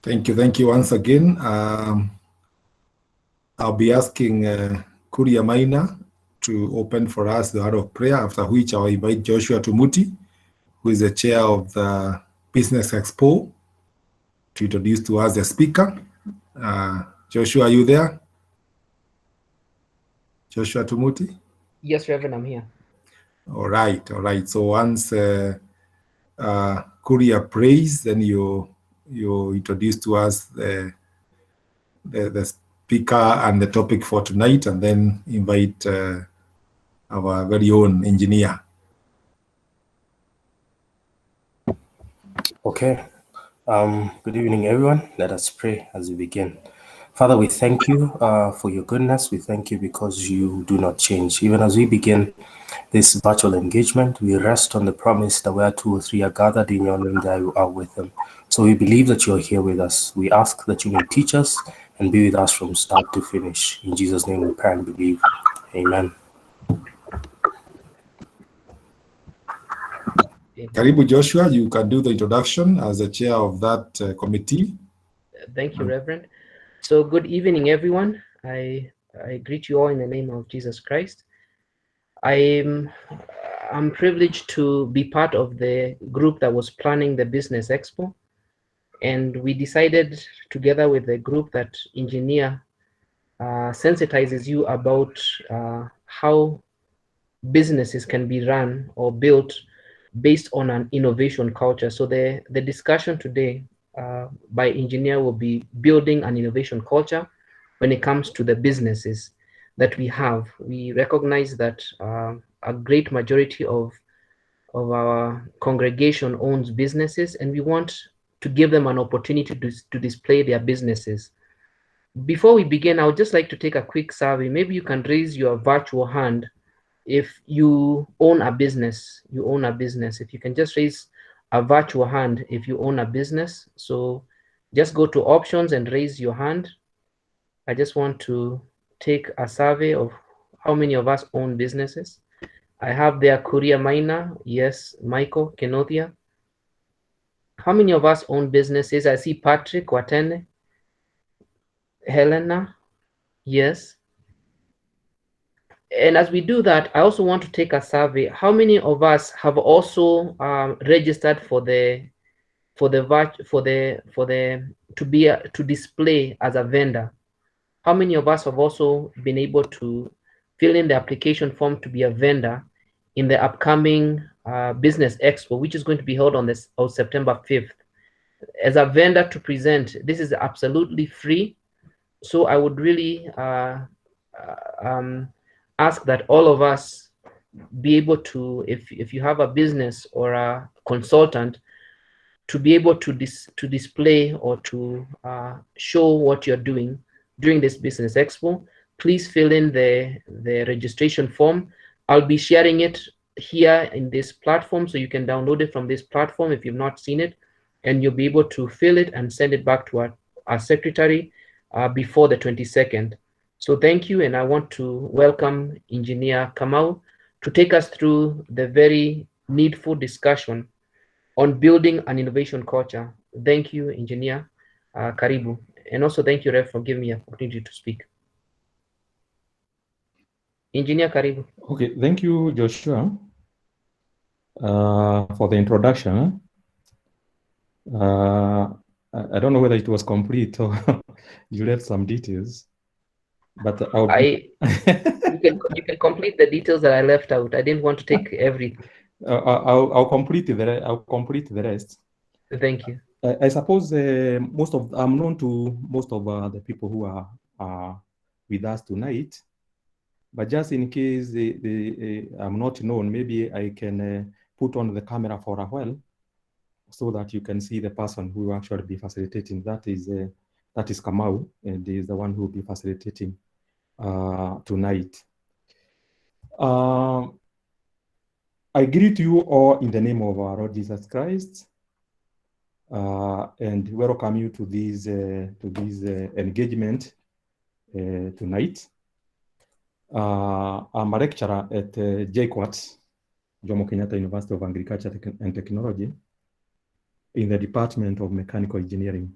Thank you once again. I'll be asking Kuria Maina to open for us the word of prayer, after which I'll invite Joshua Tumuti, who is the chair of the Business Expo, to introduce to us the speaker. Joshua, are you there? Joshua Tumuti? Yes, Reverend, I'm here. All right. So once Kuria prays, then you introduce to us the speaker and the topic for tonight, and then invite our very own engineer. Okay. Good evening, everyone. Let us pray as we begin. Father, we thank you for your goodness. We thank you because you do not change. Even as we begin this virtual engagement, we rest on the promise that where 2 or 3 are gathered in your name, there you are with them. So we believe that you are here with us. We ask that you may teach us and be with us from start to finish. In Jesus' name we pray and believe. Amen. Karibu Joshua, you can do the introduction as the chair of that committee. Thank you, Reverend. So good evening, everyone. I greet you all in the name of Jesus Christ. I'm privileged to be part of the group that was planning the Business Expo. And we decided together with the group that engineer sensitizes you about how businesses can be run or built based on an innovation culture. So the discussion today by engineer will be building an innovation culture when it comes to the businesses that we have. We recognize that a great majority of our congregation owns businesses, and we want to give them an opportunity to display their businesses. Before we begin, I would just like to take a quick survey. Maybe you can raise your virtual hand if you own a business. If you can just raise a virtual hand if you own a business. So just go to options and raise your hand. I just want to take a survey of how many of us own businesses. I have there Kuria Maina, yes. Michael Kenothia. How many of us own businesses? I see Patrick Watene. Helena, yes. And as we do that, I also want to take a survey. How many of us have also registered to display as a vendor? How many of us have also been able to fill in the application form to be a vendor in the upcoming Business Expo, which is going to be held on September 5th? As a vendor to present, this is absolutely free. So I would really ask that all of us be able to, if you have a business or a consultant, to be able to display or to show what you're doing during this Business Expo. Please fill in the registration form. I'll be sharing it here in this platform, so you can download it from this platform if you've not seen it, and you'll be able to fill it and send it back to our secretary before the 22nd. So thank you, and I want to welcome Engineer Kamau to take us through the very needful discussion on building an innovation culture. Thank you, Engineer. Karibu. And also thank you, Rev, for giving me an opportunity to speak. Engineer Karibu. Okay, thank you, Joshua, for the introduction. I don't know whether it was complete or you left some details, but you can complete the details that I left out. I didn't want to take everything. I'll complete the rest. Thank you. I suppose I'm known to most of the people who are with us tonight, but just in case I'm not known, maybe I can put on the camera for a while so that you can see the person who will actually be facilitating. That is Kamau, and he is the one who will be facilitating tonight. I greet you all in the name of our Lord Jesus Christ, and welcome you to this engagement tonight. I'm a lecturer at JKUAT, Jomo Kenyatta University of Agriculture and Technology, in the Department of Mechanical Engineering.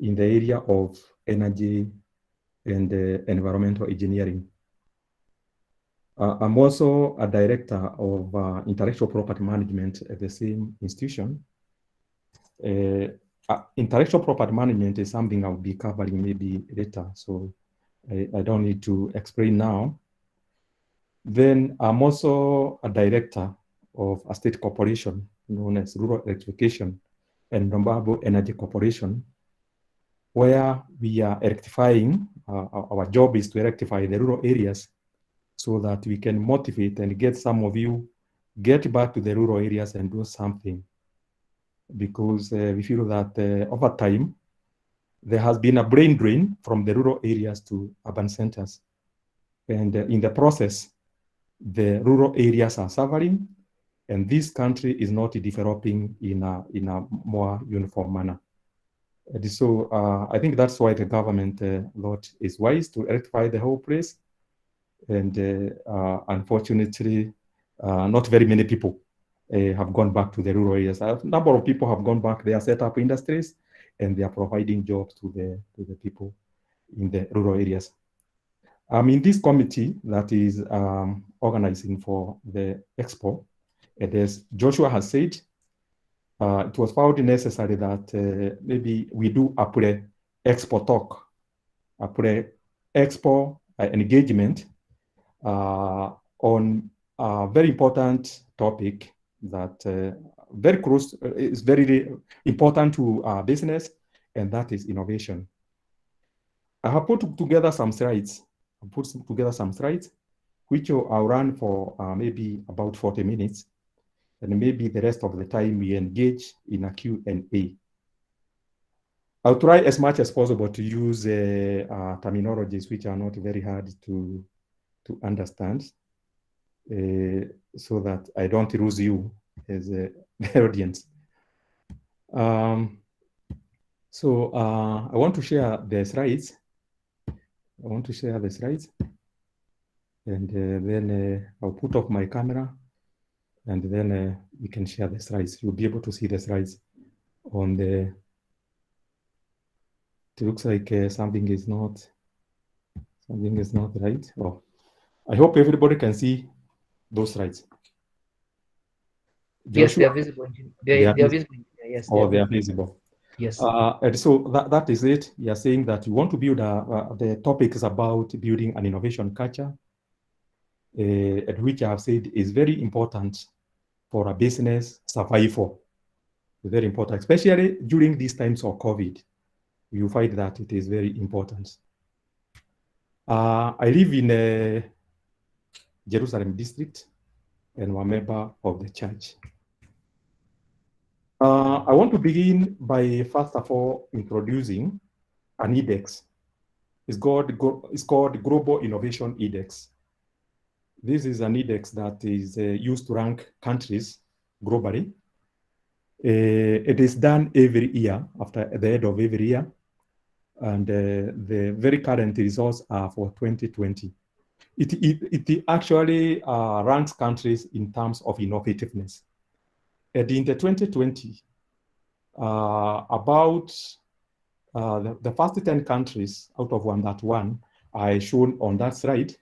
in the area of energy and environmental engineering. I'm also a director of intellectual property management at the same institution. Intellectual property management is something I'll be covering maybe later, so I don't need to explain now. Then I'm also a director of a state corporation known as Rural Electrification and Renewable Energy Corporation, where we are rectifying, our job is to rectify the rural areas so that we can motivate and get some of you get back to the rural areas and do something. Because we feel that over time, there has been a brain drain from the rural areas to urban centers. And in the process, the rural areas are suffering, and this country is not developing in a more uniform manner. And so I think that's why the government thought it's wise to rectify the whole place. And unfortunately, not very many people have gone back to the rural areas. A number of people have gone back. They are set up industries, and they are providing jobs to the people in the rural areas. I'm in this committee that is organizing for the expo. And as Joshua has said, it was found necessary that maybe we do a pre-expo talk, a pre-expo engagement on a very important topic that very close is very important to our business, and that is innovation. I have put together some slides. Which I'll run for maybe about 40 minutes, and maybe the rest of the time we engage in a Q&A. I'll try as much as possible to use terminologies which are not very hard to understand, so that I don't lose you as the audience. So I want to share the slides. And then I'll put off my camera, and then we can share the slides. You'll be able to see the slides on the. It looks like something is not right. Oh, I hope everybody can see those slides. Joshua? Yes, they are visible. They are visible. Yes. They are visible. Yes. And so that is it. You are saying that you want to build the topic is about building an innovation culture, at which I have said is very important for a business survival. Very important, especially during these times of COVID. You find that it is very important. I live in Jerusalem district, and I'm a member of the church. I want to begin by first of all introducing an index. It's called Global Innovation Index. This is an index that is used to rank countries globally. It is done every year, after the end of every year. And the very current results are for 2020. It actually ranks countries in terms of innovativeness. And in the 2020, about the first 10 countries out of 101 are shown on that slide.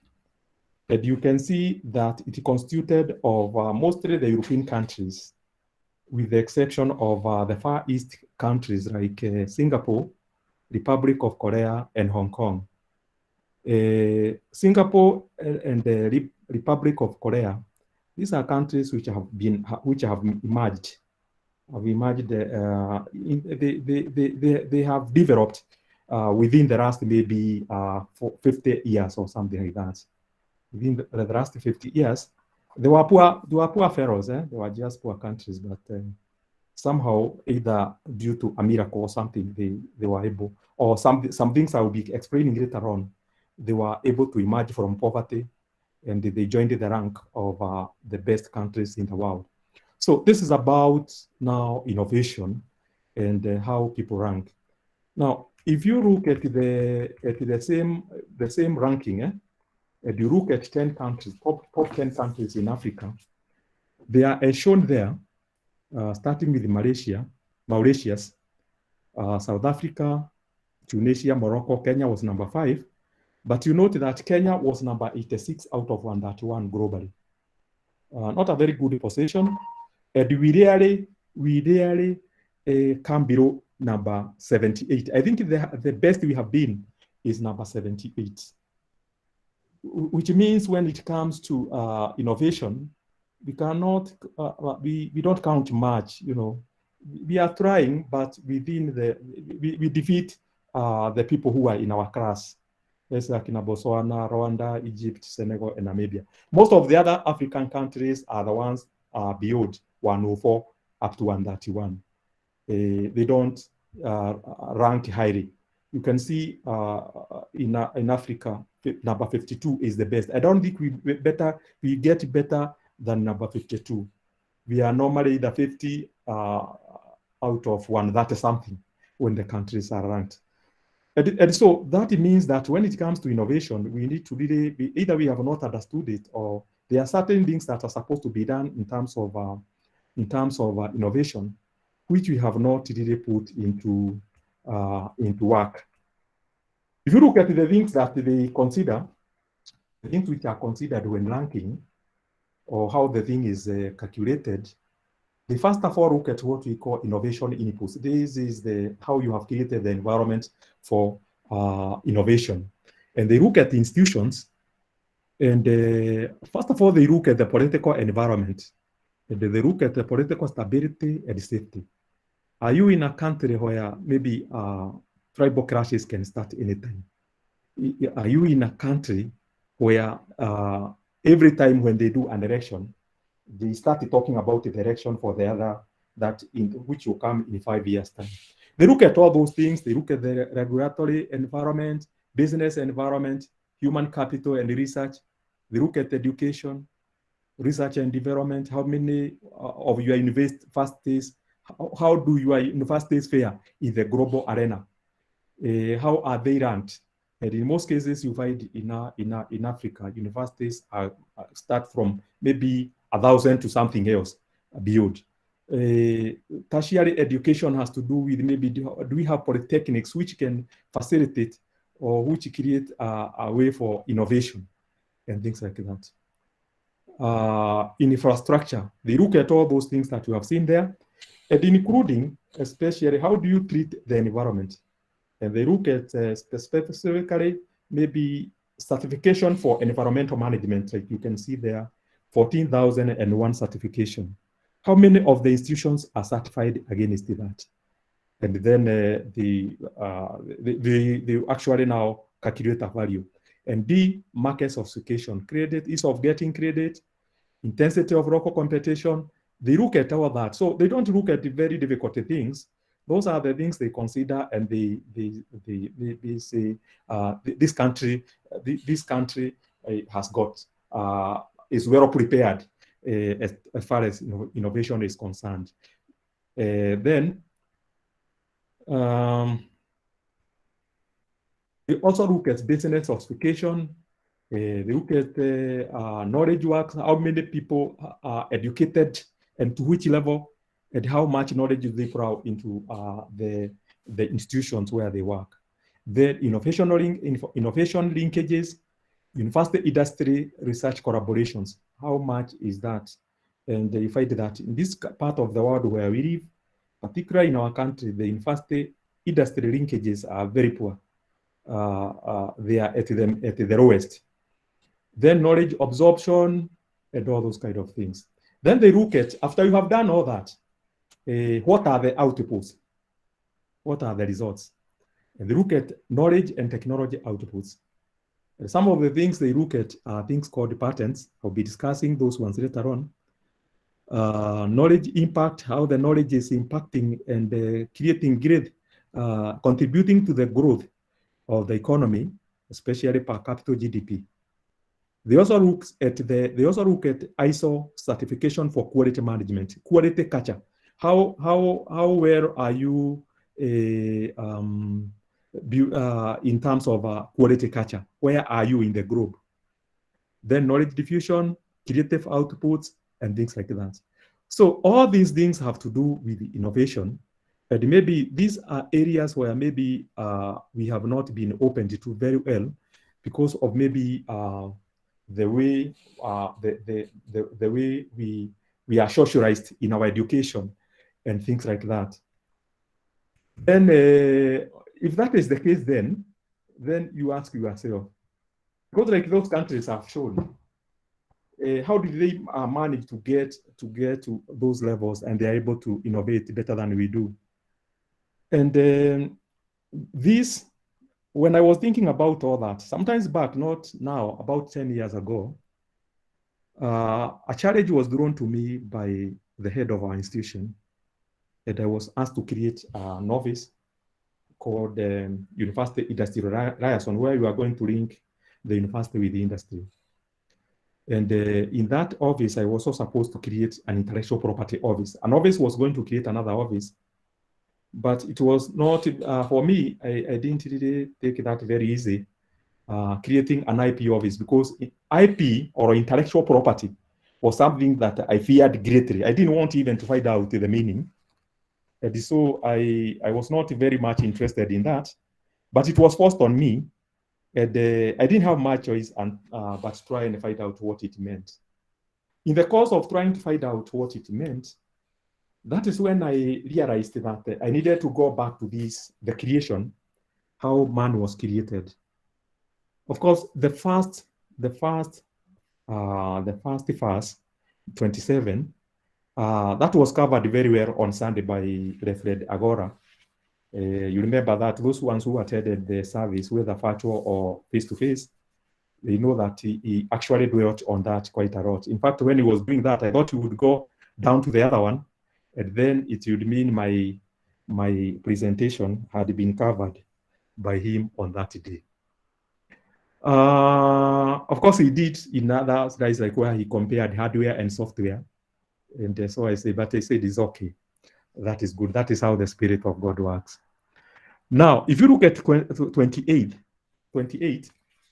And you can see that it is constituted of mostly the European countries, with the exception of the Far East countries like Singapore, Republic of Korea, and Hong Kong. Singapore and the Republic of Korea, these are countries which have emerged. They have developed within the last maybe 50 years or something like that. Within the last 50 years, they were poor fellows. They were just poor countries, but somehow, either due to a miracle or something, they were able, or some things I will be explaining later on, they were able to emerge from poverty, and they joined the rank of the best countries in the world. So this is about now innovation and how people rank. Now, if you look at the same ranking, and you look at 10 countries, top 10 countries in Africa, they are shown there, starting with Mauritius, South Africa, Tunisia, Morocco, Kenya was number 5. But you note that Kenya was number 86 out of 131 globally. Not a very good position. And we rarely come below number 78. I think the best we have been is number 78, which means when it comes to innovation, we cannot, we don't count much, you know. We are trying, but within we defeat the people who are in our class. Let's like in Botswana, Rwanda, Egypt, Senegal, and Namibia. Most of the other African countries are the ones beyond 104 up to 131. They don't rank highly. You can see in Africa, number 52 is the best. I don't think we get better than number 52. We are normally the 50 out of 130 something when the countries are ranked. And so that means that when it comes to innovation, we need to really be, either we have not understood it, or there are certain things that are supposed to be done in terms of innovation, which we have not really put into work. If you look at the things that they consider, the things which are considered when ranking, or how the thing is calculated, they first of all look at what we call innovation inputs. This is how you have created the environment for innovation. And they look at the institutions, and first of all, they look at the political environment. And they look at the political stability and safety. Are you in a country where maybe tribal clashes can start anytime? Are you in a country where every time when they do an election, they started talking about the direction for the other, which will come in 5 years' time? They look at all those things. They look at the regulatory environment, business environment, human capital and research. They look at education, research and development. How many of your universities, how do your universities fare in the global arena? How are they ranked? And in most cases, you find in Africa, universities start from maybe 1,000 to something else beyond. Tertiary education has to do with maybe do we have polytechnics which can facilitate or which create a way for innovation and things like that. In infrastructure, they look at all those things that you have seen there, and including especially how do you treat the environment. And they look at specifically maybe certification for environmental management, like you can see there, 14,001 certification. How many of the institutions are certified against that? And then they actually now calculate a value. And D, market sophistication, credit, ease of getting credit, intensity of local competition. They look at all that. So they don't look at the very difficult things. Those are the things they consider, and they say this country has got is well prepared as far as innovation is concerned. Then they also look at business sophistication. They look at knowledge works, how many people are educated and to which level, and how much knowledge they put out into the institutions where they work. Then innovation linkages, university industry research collaborations, how much is that? And you find that in this part of the world where we live, particularly in our country, the university industry linkages are very poor. They are at the lowest. Then knowledge absorption and all those kind of things. Then they look at, after you have done all that, what are the outputs? What are the results? And they look at knowledge and technology outputs. And some of the things they look at are things called patents. I'll be discussing those ones later on. Knowledge impact, how the knowledge is impacting and creating growth, contributing to the growth of the economy, especially per capita GDP. They also look at ISO certification for quality management, quality culture. How well are you in terms of quality culture? Where are you in the group? Then knowledge diffusion, creative outputs, and things like that. So all these things have to do with innovation. And maybe these are areas where maybe we have not been opened to very well because of maybe the way the way we are socialized in our education and things like that. Then if that is the case, then you ask yourself, because like those countries have shown, how did they manage to get to those levels, and they're able to innovate better than we do? And this, when I was thinking about all that, sometimes back, not now, about 10 years ago, a challenge was thrown to me by the head of our institution, and I was asked to create an office called University Industrial Liaison, where you are going to link the university with the industry. And in that office, I was also supposed to create an intellectual property office. An office was going to create another office, but it was not, for me, I didn't really take that very easy, creating an IP office, because IP, or intellectual property, was something that I feared greatly. I didn't want even to find out the meaning. And so I was not very much interested in that, but it was forced on me. And I didn't have much choice but to try and find out what it meant. In the course of trying to find out what it meant, that is when I realized that I needed to go back to the creation, how man was created. Of course, the first verse, 27, that was covered very well on Sunday by Reverend Agora. You remember that those ones who attended the service, whether virtual or face-to-face, they know that he actually dwelt on that quite a lot. In fact, when he was doing that, I thought he would go down to the other one, and then it would mean my presentation had been covered by him on that day. Of course, he did in other slides, like where he compared hardware and software. And so I said it's okay. That is good. That is how the Spirit of God works. Now, if you look at 28,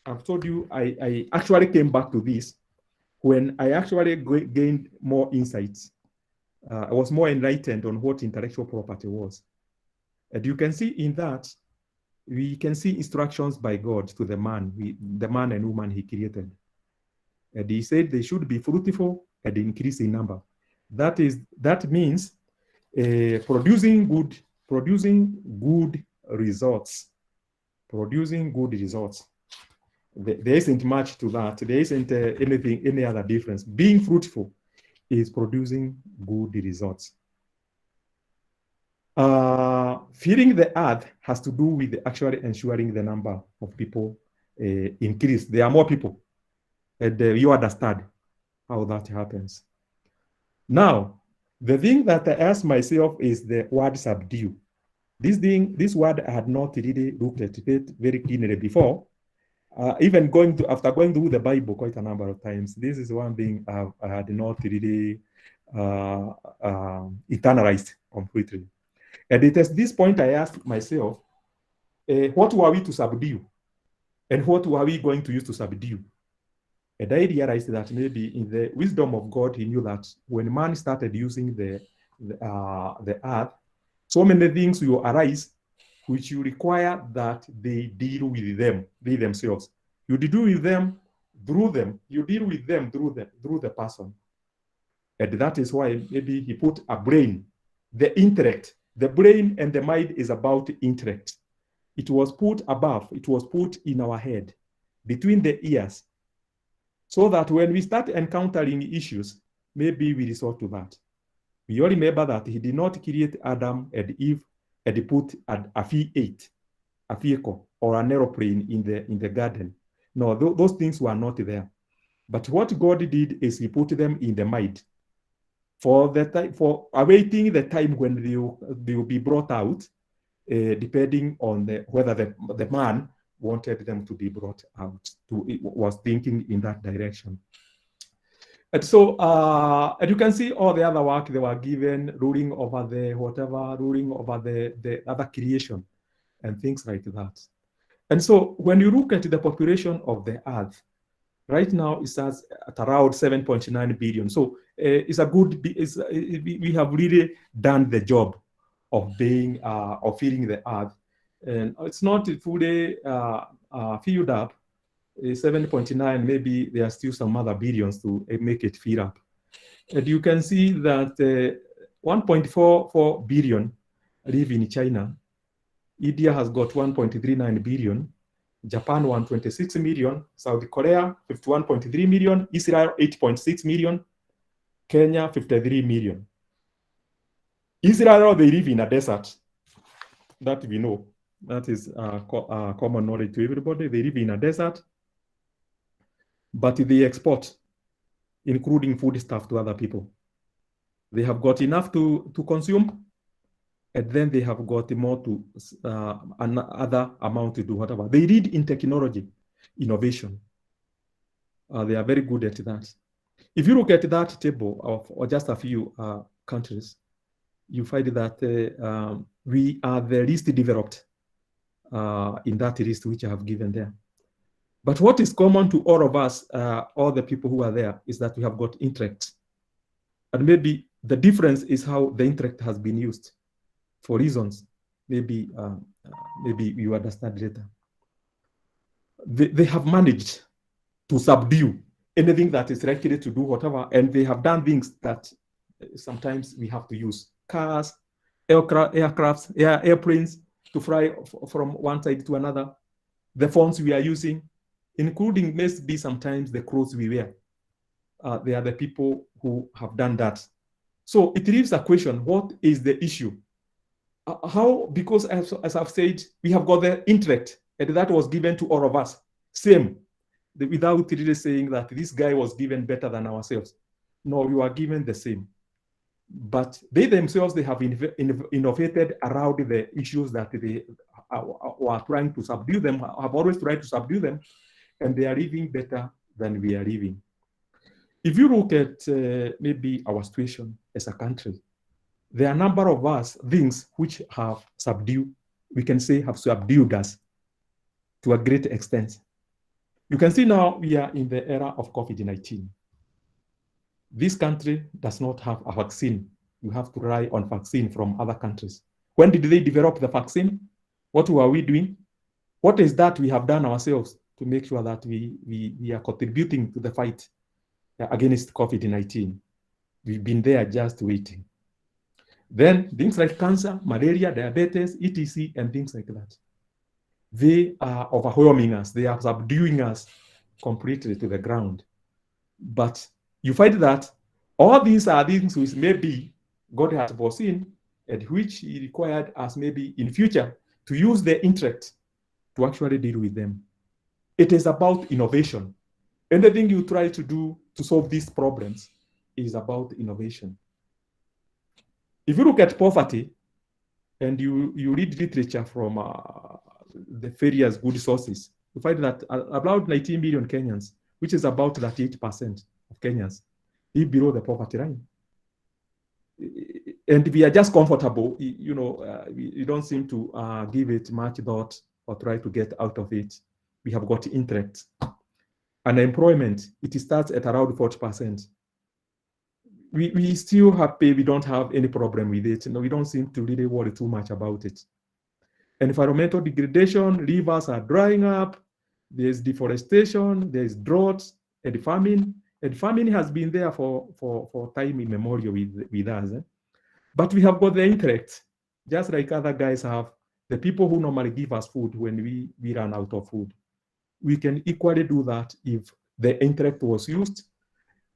I've told you I actually came back to this when I actually gained more insights. I was more enlightened on what intellectual property was. And you can see in that, we can see instructions by God to the man and woman he created. And he said they should be fruitful and increase in number. That means producing good results. Producing good results. There isn't much to that. There isn't any other difference. Being fruitful is producing good results. Feeding the earth has to do with actually ensuring the number of people increase. There are more people, and you understand how that happens. Now, the thing that I asked myself is the word subdue. This word I had not really looked at it very keenly before. Even after going through the Bible quite a number of times, this is one thing I had not really internalized completely. And it is this point I asked myself, what were we to subdue? And what were we going to use to subdue? And I realized that maybe in the wisdom of God, he knew that when man started using the earth, so many things will arise which you require that they deal with them, they themselves. You deal with them through them. You deal with them through the person. And that is why maybe he put a brain, the intellect. The brain and the mind is about intellect. It was put above, it was put in our head, between the ears, so that when we start encountering issues, maybe we resort to that. We all remember that he did not create Adam and Eve and he put a vehicle or an aeroplane in the garden. No, those things were not there. But what God did is he put them in the mind for awaiting the time when they will be brought out, depending on whether the man wanted them to be brought out. Was thinking in that direction. And so, and you can see all the other work they were given, ruling over the other creation and things like that. And so when you look at the population of the earth, right now it starts at around 7.9 billion. So we have really done the job of being of filling the earth, and it's not fully filled up. 7.9, maybe there are still some other billions to make it fill up. And you can see that 1.44 billion live in China. India has got 1.39 billion. Japan 126 million. South Korea 51.3 million. Israel 8.6 million. Kenya 53 million. Israel, they live in a desert. That we know. That is common knowledge to everybody. They live in a desert, but they export, including food stuff, to other people. They have got enough to consume, and then they have got more to another amount to do whatever. They lead in technology, innovation. They are very good at that. If you look at that table of just a few countries, you find that we are the least developed in that list which I have given there. But what is common to all of us, all the people who are there, is that we have got intellect. And maybe the difference is how the intellect has been used for reasons. Maybe you understand later. They have managed to subdue anything that is likely to do whatever, and they have done things that sometimes we have to use. Cars, aircrafts, airplanes to fly from one side to another. The phones we are using, including maybe sometimes the clothes we wear. They are the people who have done that. So it leaves a question, what is the issue? How, because as I've said, we have got the intellect, and that was given to all of us, same, without really saying that this guy was given better than ourselves. No, we were given the same. But they themselves, they have innovated around the issues that they were trying to subdue them, have always tried to subdue them, and they are living better than we are living. If you look at maybe our situation as a country, there are a number of things which have subdued, we can say have subdued us to a great extent. You can see now we are in the era of COVID-19. This country does not have a vaccine. You have to rely on vaccine from other countries. When did they develop the vaccine? What were we doing? What is that we have done ourselves to make sure that we are contributing to the fight against COVID-19? We've been there just waiting. Then things like cancer, malaria, diabetes, etc., and things like that. They are overwhelming us. They are subduing us completely to the ground. But you find that all these are things which maybe God has foreseen and which He required us maybe in future to use the intellect to actually deal with them. It is about innovation. Anything you try to do to solve these problems is about innovation. If you look at poverty and you read literature from the various good sources, you find that about 19 million Kenyans, which is about 38% of Kenyans, live below the poverty line. And we are just comfortable, we don't seem to give it much thought or try to get out of it. We have got intellect. Unemployment, it starts at around 40%. We still happy, we don't have any problem with it. We don't seem to really worry too much about it. Environmental degradation, rivers are drying up, there's deforestation, there's drought, and famine. And famine has been there for time immemorial with us. But we have got the intellect, just like other guys have, the people who normally give us food when we run out of food. We can equally do that if the intellect was used.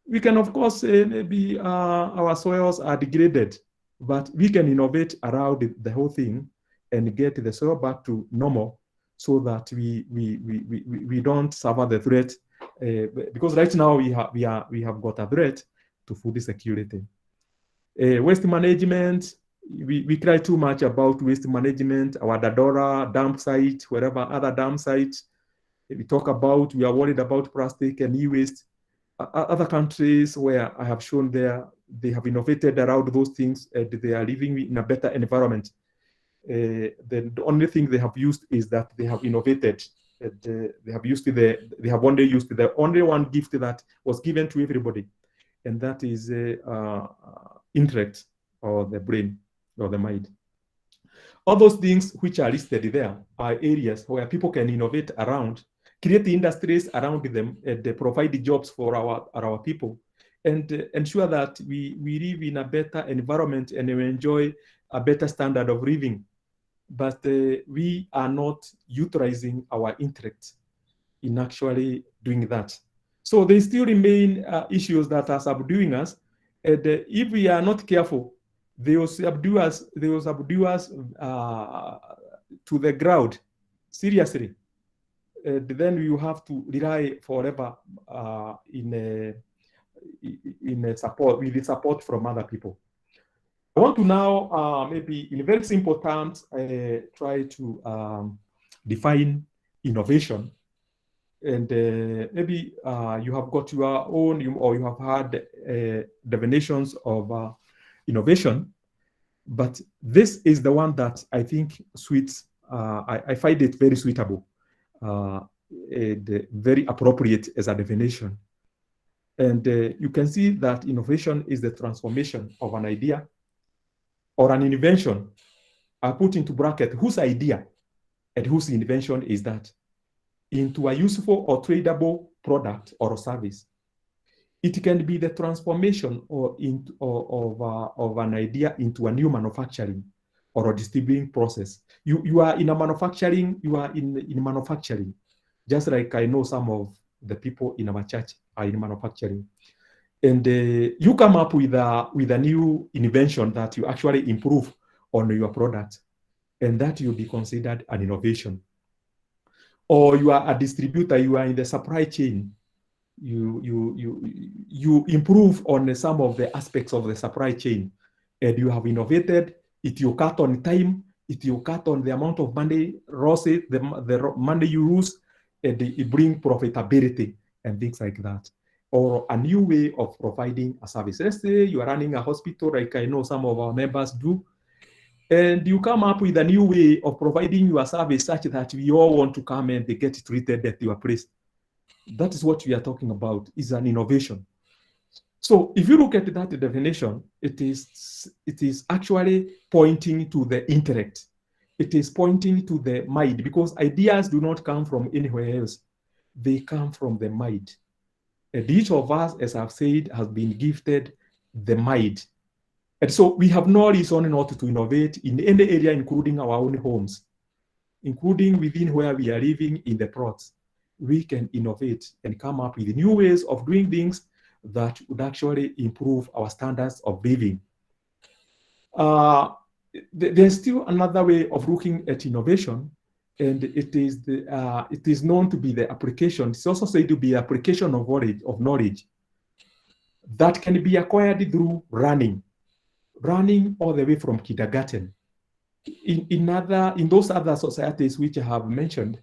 We can, of course, say maybe our soils are degraded, but we can innovate around the whole thing and get the soil back to normal so that we don't suffer the threat. Because right now we have got a threat to food security. Waste management, we cry too much about waste management, our Dadora dump site, wherever other dump sites. We talk about, we are worried about plastic and e-waste. Other countries where I have shown there, they have innovated around those things and they are living in a better environment. The only thing they have used is that they have innovated. They have only used the only one gift that was given to everybody, and that is intellect or the brain or the mind. All those things which are listed there are areas where people can innovate around, create industries around them, and provide jobs for our people, and ensure that we live in a better environment and we enjoy a better standard of living. But we are not utilizing our intellect in actually doing that. So there still remain issues that are subduing us, and if we are not careful, they will subdue us to the ground, seriously. Then you have to rely forever in support, with the support from other people. I want to now, maybe in very simple terms, try to define innovation. And maybe you have got your own, or you have had definitions of innovation, but this is the one that I think suits, I find it very suitable, and very appropriate as a definition. And you can see that innovation is the transformation of an idea or an invention. I put into bracket whose idea and whose invention is that, into a useful or tradable product or service. It can be the transformation of an idea into a new manufacturing or a distributing process. You are in a manufacturing, you are in manufacturing, just like I know some of the people in our church are in manufacturing. And you come up with a new invention that you actually improve on your product, and that will be considered an innovation. Or you are a distributor, you are in the supply chain, you improve on some of the aspects of the supply chain, and you have innovated. It will cut on time, it will cut on the amount of money, the money you lose, and it brings profitability and things like that. Or a new way of providing a service. Let's say you are running a hospital, like I know some of our members do, and you come up with a new way of providing your service such that we all want to come and they get treated at your place. That is what we are talking about, is an innovation. So if you look at that definition, it is actually pointing to the intellect. It is pointing to the mind, because ideas do not come from anywhere else. They come from the mind. And each of us, as I've said, has been gifted the mind. And so we have no reason not to innovate in any area, including our own homes, including within where we are living in the plots. We can innovate and come up with new ways of doing things that would actually improve our standards of living. There's still another way of looking at innovation, and it is known to be the application. It's also said to be application of knowledge that can be acquired through running all the way from kindergarten. In those other societies which I have mentioned,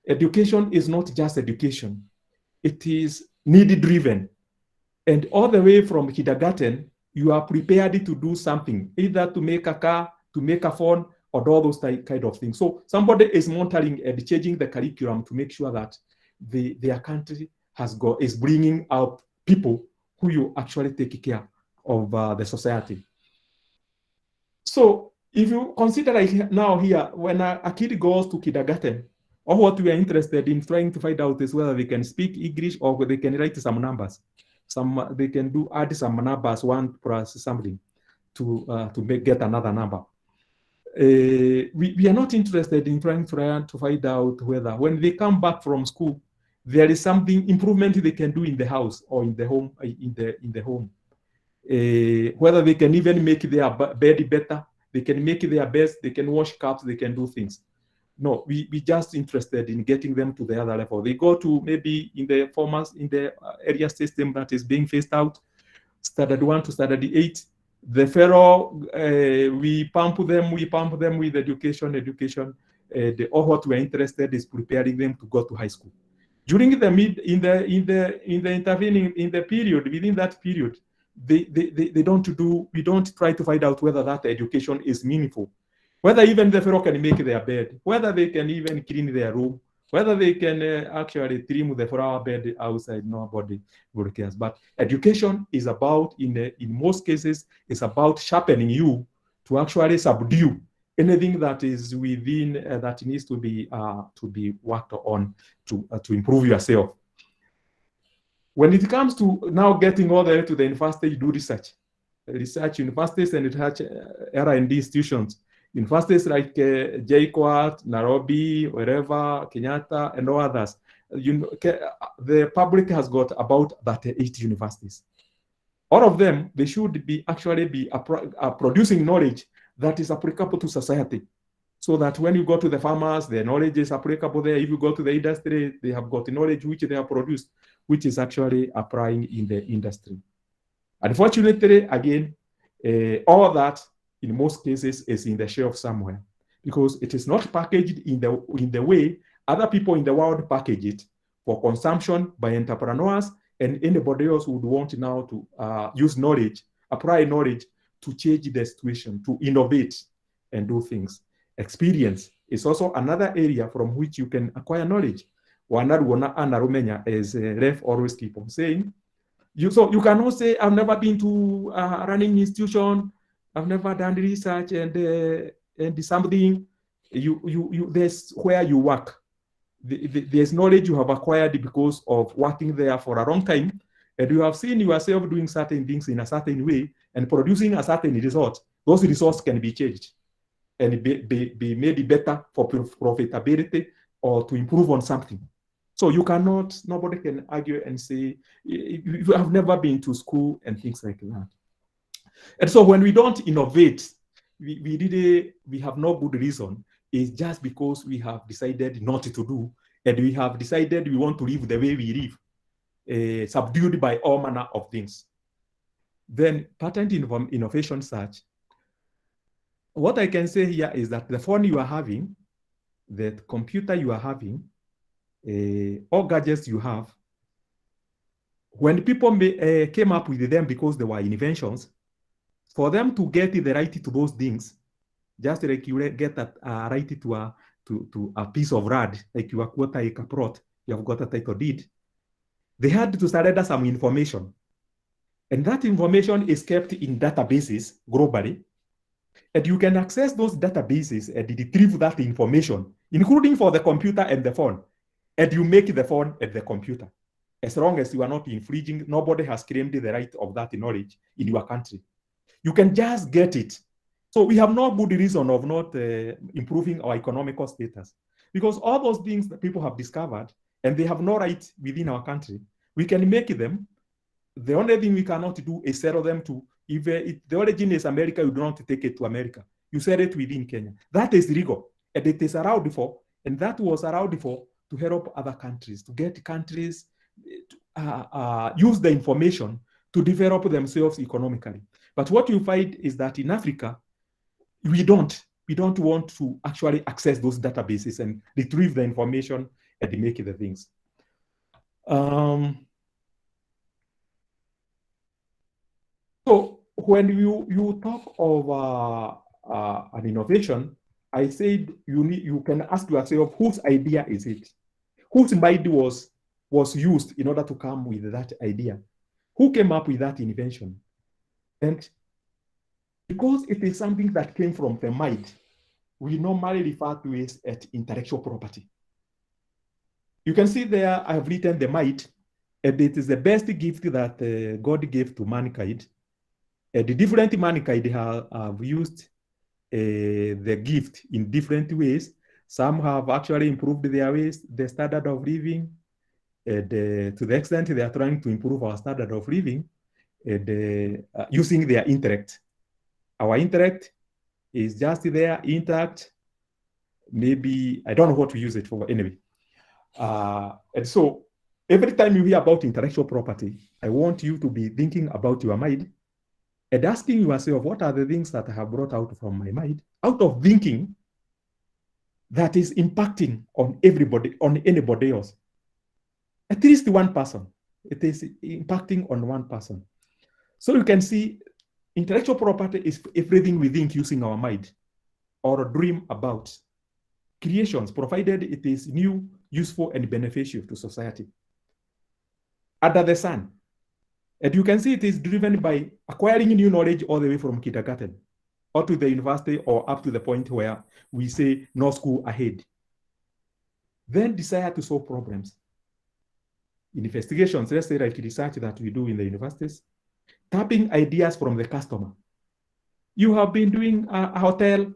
education is not just education. It is need-driven. And all the way from kindergarten, you are prepared to do something, either to make a car, to make a phone, or all those kind of things. So somebody is monitoring and changing the curriculum to make sure that their country is bringing out people who you actually take care of the society. So if you consider like now here, when a kid goes to kindergarten, or what we are interested in trying to find out is whether they can speak English or they can write some numbers. They can add some numbers, 1 plus something, to get another number. We are not interested in trying to find out whether when they come back from school, there is something improvement they can do in the house or in the home, whether they can even make their bed better, they can make their beds, they can wash cups, they can do things. No, we just interested in getting them to the other level. They go to maybe in the area system that is being phased out, standard 1 to standard 8. The fellow, we pump them with education. All what we are interested is preparing them to go to high school. During the intervening in the period, within that period, we don't try to find out whether that education is meaningful, whether even the fellow can make their bed, whether they can even clean their room, whether they can actually trim the flower bed outside. Nobody cares. But education is about, in most cases, is about sharpening you to actually subdue anything that is within that needs to be worked on to improve yourself. When it comes to now getting all the way to the university, you do research universities and research R&D institutions. Universities like JKUAT, Nairobi, wherever, Kenyatta, and all others. The public has got about 38 universities. All of them, they should be actually producing knowledge that is applicable to society. So that when you go to the farmers, the knowledge is applicable there. If you go to the industry, they have got the knowledge which they have produced, which is actually applying in the industry. Unfortunately, again, all that in most cases is in the shelf somewhere, because it is not packaged in the way other people in the world package it for consumption by entrepreneurs and anybody else who would want now to use knowledge, apply knowledge to change the situation, to innovate and do things. Experience is also another area from which you can acquire knowledge. As Ref always keep on saying, so you cannot say, I've never been to a running institution, I've never done research and something. There's where you work. There's knowledge you have acquired because of working there for a long time, and you have seen yourself doing certain things in a certain way and producing a certain result. Those results can be changed and be made better for profitability or to improve on something. So you cannot, nobody can argue and say, you have never been to school and things like that. And so when we don't innovate, we have no good reason. It's just because we have decided not to do, and we have decided we want to live the way we live, subdued by all manner of things. Then patent innovation search. What I can say here is that the phone you are having, the computer you are having, all gadgets you have, when people came up with them because they were inventions, for them to get the right to those things, just like you get a right to a piece of land, like you acquire a plot, you have got a title deed, they had to surrender some information. And that information is kept in databases globally. And you can access those databases and retrieve that information, including for the computer and the phone. And you make the phone and the computer. As long as you are not infringing, nobody has claimed the right of that knowledge in your country. You can just get it. So we have no good reason of not improving our economical status, because all those things that people have discovered and they have no right within our country, we can make them. The only thing we cannot do is sell them to, if the origin is America, you do not take it to America. You sell it within Kenya. That is legal, and it is allowed for, and that was allowed for to help other countries, to get countries to use the information to develop themselves economically. But what you find is that in Africa, we don't want to actually access those databases and retrieve the information and make the things. So when you talk of an innovation, I said you can ask yourself, whose idea is it? Whose mind was used in order to come with that idea? Who came up with that invention? And because it is something that came from the mind, we normally refer to it as intellectual property. You can see there, I have written the mind, and it is the best gift that God gave to mankind. The different mankind have used the gift in different ways. Some have actually improved their ways, the standard of living, and to the extent they are trying to improve our standard of living, and using their intellect. Our intellect is just there, intact. Maybe, I don't know what to use it for anyway. And so every time you hear about intellectual property, I want you to be thinking about your mind and asking yourself, what are the things that I have brought out from my mind, out of thinking, that is impacting on everybody, on anybody else? At least one person. It is impacting on one person. So you can see intellectual property is everything we think using our mind or dream about. Creations, provided it is new, useful, and beneficial to society. Under the sun. And you can see it is driven by acquiring new knowledge all the way from kindergarten. or to the university or up to the point where we say no school ahead. Then desire to solve problems. In investigations, let's say like research that we do in the universities, tapping ideas from the customer. You have been doing a hotel.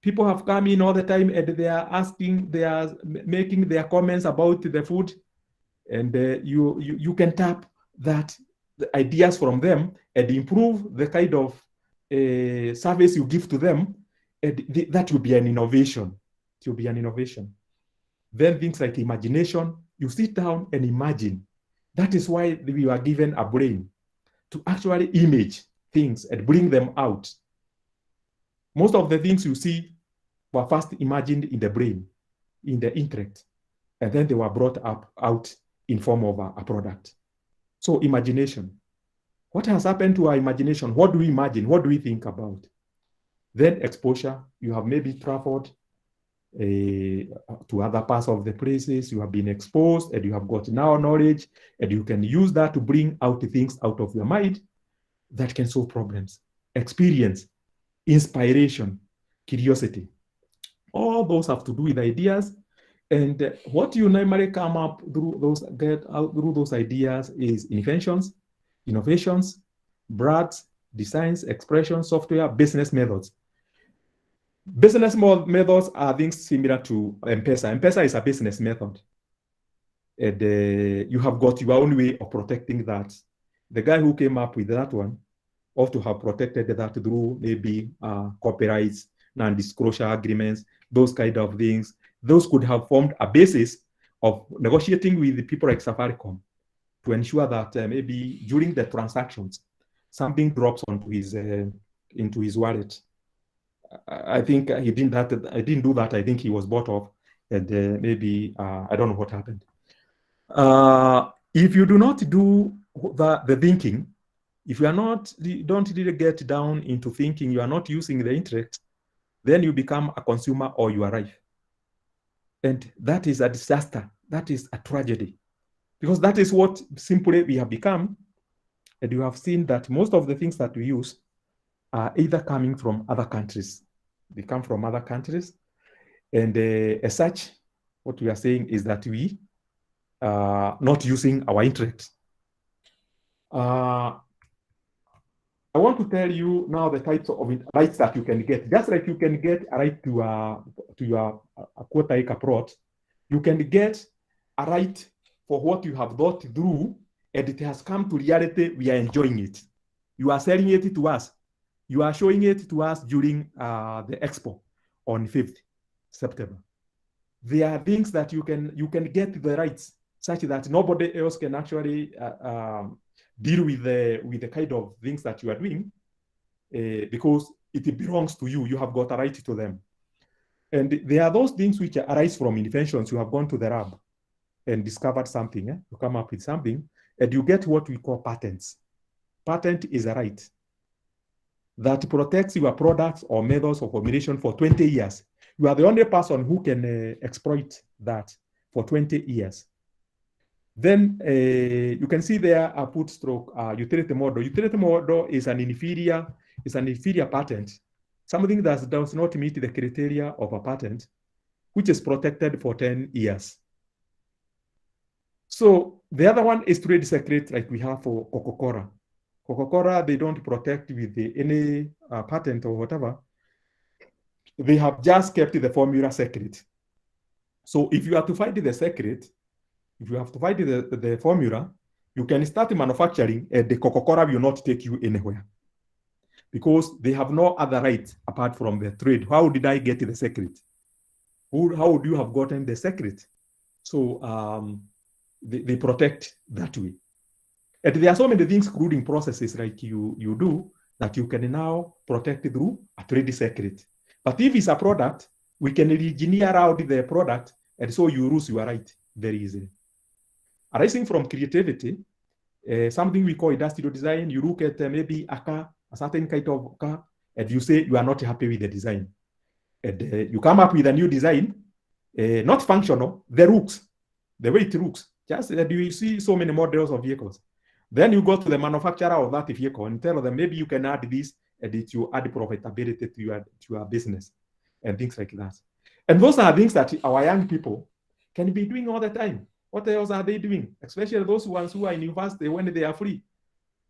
People have come in all the time and they are asking, they are making their comments about the food, and you can tap that the ideas from them and improve the kind of service you give to them, and that will be an innovation. It will be an innovation. Then things like imagination, you sit down and imagine. That is why we are given a brain to actually image things and bring them out. Most of the things you see were first imagined in the brain, in the intellect, and then they were brought out in form of a product. So imagination. What has happened to our imagination? What do we imagine? What do we think about? Then exposure. You have maybe traveled to other parts of the places, you have been exposed, and you have got now knowledge, and you can use that to bring out the things out of your mind that can solve problems. Experience, inspiration, curiosity. All those have to do with ideas. And what you normally come up through those, get out through those ideas is inventions, innovations, brands, designs, expressions, software, business methods. Business methods are things similar to M-Pesa. M-Pesa is a business method. And you have got your own way of protecting that. The guy who came up with that one ought to have protected that through maybe copyrights, non-disclosure agreements, those kind of things. Those could have formed a basis of negotiating with the people like Safaricom to ensure that maybe during the transactions, something drops onto into his wallet. I think he didn't that. I didn't do that. I think he was bought off, and maybe I don't know what happened. If you do not do the thinking, if you are not, don't really get down into thinking, you are not using the intellect, then you become a consumer or you arrive, and that is a disaster. That is a tragedy, because that is what simply we have become, and you have seen that most of the things that we use are either coming from other countries. They come from other countries. And as such, what we are saying is that we are not using our intellect. I want to tell you now the types of rights that you can get. Just like you can get a right to your quarter-acre plot, you can get a right for what you have thought through, and it has come to reality. We are enjoying it. You are selling it to us. You are showing it to us during the expo on 5th September. There are things that you can get the rights such that nobody else can actually deal with the kind of things that you are doing because it belongs to you. You have got a right to them. And there are those things which arise from inventions. You have gone to the lab and discovered something. You come up with something, and you get what we call patents. Patent is a right that protects your products or methods of formulation for 20 years. You are the only person who can exploit that for 20 years. Then you can see there a put stroke utility model. Utility model is an inferior patent, something that does not meet the criteria of a patent, which is protected for 10 years. So the other one is trade secret, like we have for Coca-Cola. Coca-Cola, they don't protect with any patent or whatever. They have just kept the formula secret. So if you have to find the secret, if you have to find the formula, you can start manufacturing, and the Coca-Cola will not take you anywhere because they have no other right apart from the trade. How did I get the secret? How would you have gotten the secret? So they protect that way. And there are so many things, including processes like you do, that you can now protect through a trade secret. But if it's a product, we can engineer out the product, and so you lose your right very easily. Arising from creativity, something we call industrial design, you look at maybe a car, a certain kind of car, and you say you are not happy with the design. And you come up with a new design, not functional, the way it looks. Just you see so many models of vehicles. Then you go to the manufacturer of that vehicle and tell them, maybe you can add this and it will add profitability to your business and things like that. And those are things that our young people can be doing all the time. What else are they doing? Especially those ones who are in university when they are free.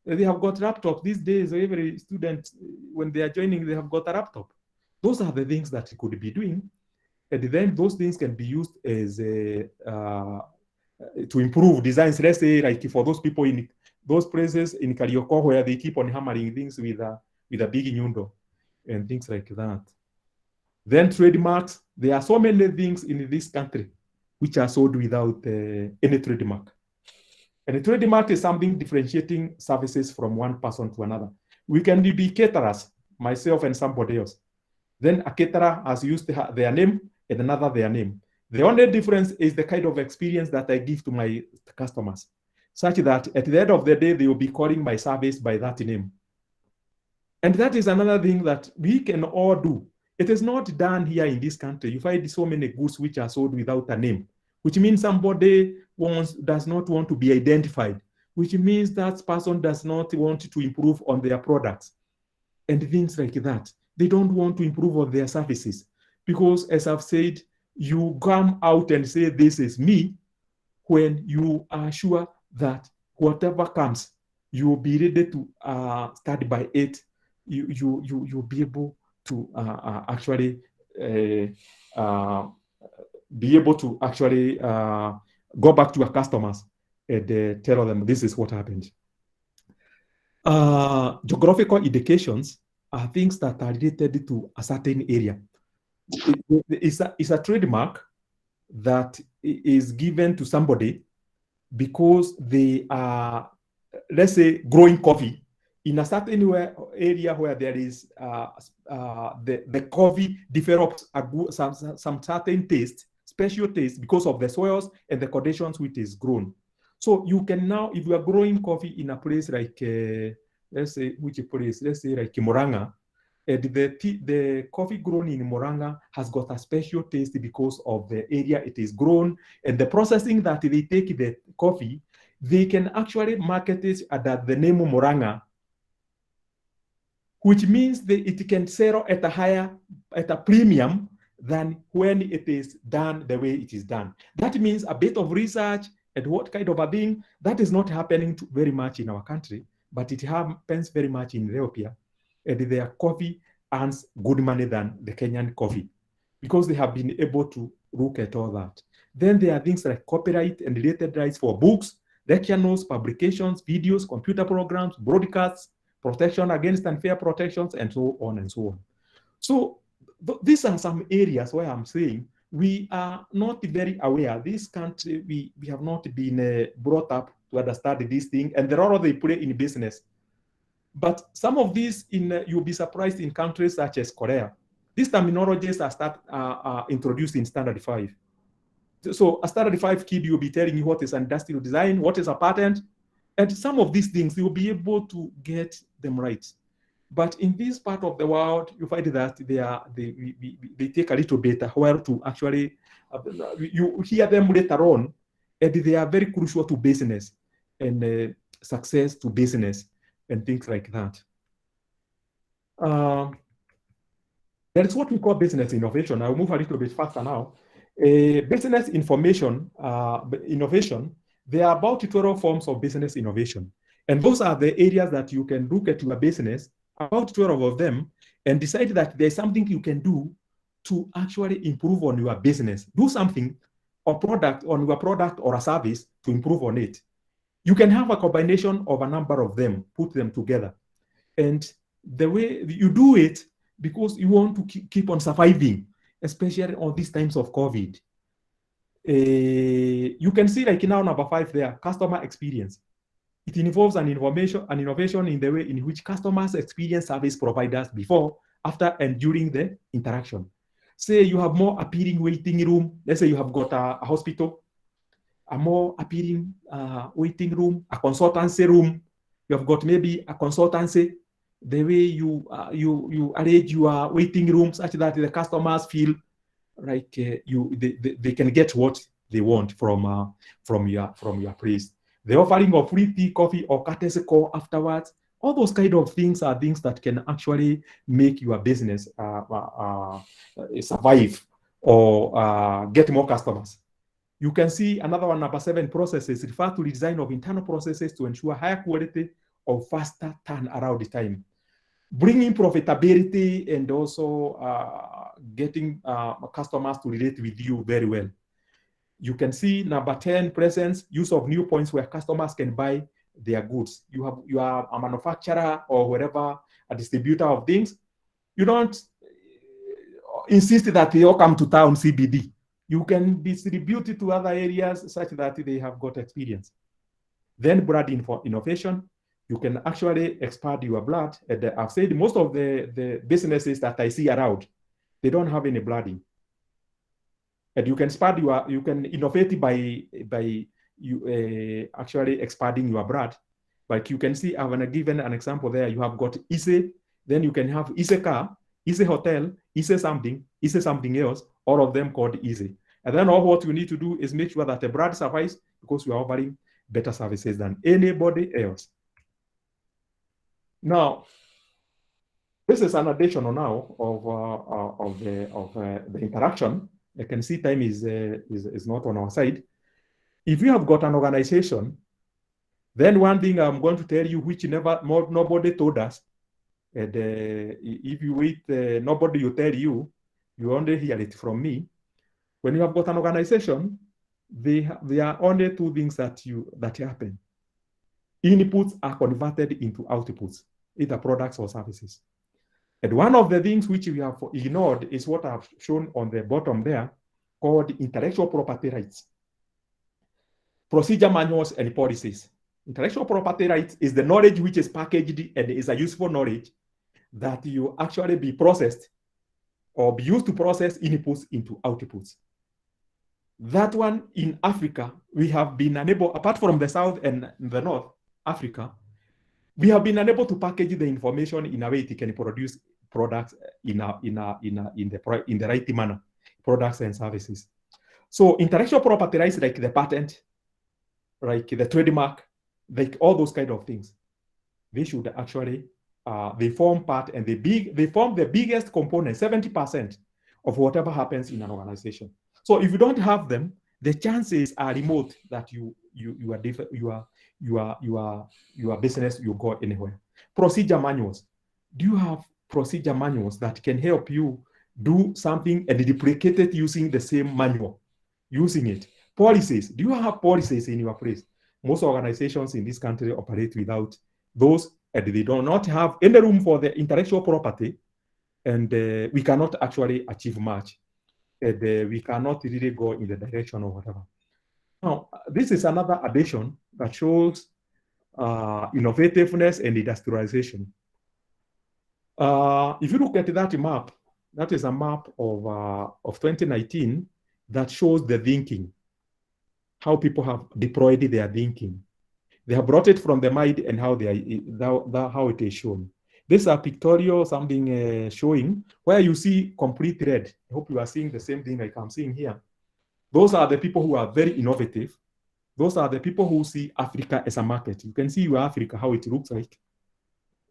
They have got laptop these days. Every student, when they are joining, they have got a laptop. Those are the things that you could be doing. And then those things can be used as to improve designs. Let's say, like for those people in those places in Karioko where they keep on hammering things with a big nyundo and things like that. Then trademarks. There are so many things in this country which are sold without any trademark. And a trademark is something differentiating services from one person to another. We can be caterers, myself and somebody else. Then a caterer has used their name and another their name. The only difference is the kind of experience that I give to my customers, such that at the end of the day, they will be calling my service by that name. And that is another thing that we can all do. It is not done here in this country. You find so many goods which are sold without a name, which means somebody does not want to be identified, which means that person does not want to improve on their products and things like that. They don't want to improve on their services because, as I've said, you come out and say, this is me, when you are sure that whatever comes, you will be ready to start by it. You'll be able to actually be able to actually go back to your customers and tell them this is what happened. Geographical indications are things that are related to a certain area. It's a trademark that is given to somebody because they are, let's say, growing coffee in a certain area where there is the coffee develops some certain taste, special taste, because of the soils and the conditions which is grown. So you can now, if you are growing coffee in a place like, let's say, which place? Let's say like Moranga, the coffee grown in Moranga has got a special taste because of the area it is grown and the processing that they take the coffee. They can actually market it under the name Moranga, which means that it can sell at a premium than when it is done the way it is done. That means a bit of research and what kind of a thing that is not happening very much in our country, but it happens very much in Ethiopia. And their coffee earns good money than the Kenyan coffee because they have been able to look at all that. Then there are things like copyright and related rights for books, lecture notes, publications, videos, computer programs, broadcasts, protection against unfair protections, and so on and so on. So these are some areas where I'm saying we are not very aware. This country, we have not been brought up to understand this thing and the role they play in business. But some of these, you'll be surprised in countries such as Korea. These terminologies are introduced in Standard 5. So a Standard 5 kid will be telling you what is industrial design, what is a patent, and some of these things, you'll be able to get them right. But in this part of the world, you find that they take a little bit a while to actually, you hear them later on, and they are very crucial to business and success to business and things like that. There is what we call business innovation. I'll move a little bit faster now. Business information, innovation, there are about 12 forms of business innovation. And those are the areas that you can look at your business, about 12 of them, and decide that there's something you can do to actually improve on your business. Do something or product on your product or a service to improve on it. You can have a combination of a number of them, put them together. And the way you do it, because you want to keep on surviving, especially on these times of COVID. You can see like now number 5 there, customer experience. It involves an innovation in the way in which customers experience service providers before, after, and during the interaction. Say you have more appealing waiting room. Let's say you have got a hospital, a more appealing waiting room, a consultancy room. You have got maybe a consultancy. The way you arrange your waiting room such that the customers feel like they can get what they want from your place. The offering of free tea, coffee, or courtesy call afterwards. All those kind of things are things that can actually make your business survive or get more customers. You can see another one, number 7, processes refer to the design of internal processes to ensure higher quality or faster turnaround time, bringing profitability and also getting customers to relate with you very well. You can see number 10, presence, use of new points where customers can buy their goods. You are a manufacturer or whatever, a distributor of things. You don't insist that they all come to town CBD. You can distribute it to other areas such that they have got experience. Then brand for innovation. You can actually expand your blood. And I've said most of the businesses that I see around, they don't have any blooding. And you can expand you can innovate by you actually expanding your brand. Like you can see, I've given an example there. You have got Ise, then you can have Ise car, Ise hotel, Ise something else, all of them called Ise. And then all what you need to do is make sure that the brand survives because we are offering better services than anybody else. Now, this is an additional now of the interaction. You can see time is not on our side. If you have got an organization, then one thing I'm going to tell you, which nobody told us, and if you wait, nobody will tell you, you only hear it from me. When you have got an organization, there are only 2 things that happen. Inputs are converted into outputs, either products or services. And one of the things which we have ignored is what I've shown on the bottom there, called intellectual property rights, procedure manuals, and policies. Intellectual property rights is the knowledge which is packaged and is a useful knowledge that you actually be processed or be used to process inputs into outputs. That one in Africa, we have been unable, apart from the South and the North Africa, we have been unable to package the information in a way it can produce products in the right manner, products and services. So intellectual property rights, like the patent, like the trademark, like all those kind of things, they should actually they form part and they form the biggest component, 70% of whatever happens in an organization. So if you don't have them, the chances are remote that your business will go anywhere. Procedure manuals. Do you have procedure manuals that can help you do something and duplicate it using the same manual? Using it. Policies. Do you have policies in your place? Most organizations in this country operate without those, and they do not have any room for the intellectual property, and we cannot actually achieve much. And we cannot really go in the direction or whatever. Now, this is another addition that shows innovativeness and industrialization. If you look at that map, that is a map of 2019 that shows the thinking, how people have deployed their thinking. They have brought it from the mind and how it is shown. This is a pictorial something showing where you see complete red. I hope you are seeing the same thing like I'm seeing here. Those are the people who are very innovative. Those are the people who see Africa as a market. You can see your Africa, how it looks like.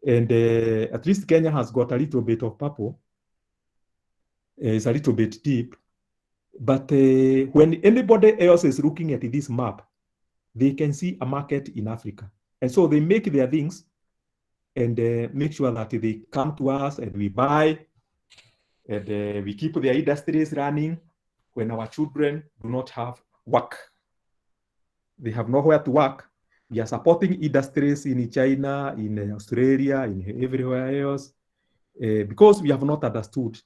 And at least Kenya has got a little bit of purple. It's a little bit deep. But when anybody else is looking at this map, they can see a market in Africa. And so they make their things and make sure that they come to us and we buy and we keep their industries running when our children do not have work. They have nowhere to work. We are supporting industries in China, in Australia, in everywhere else, because we have not understood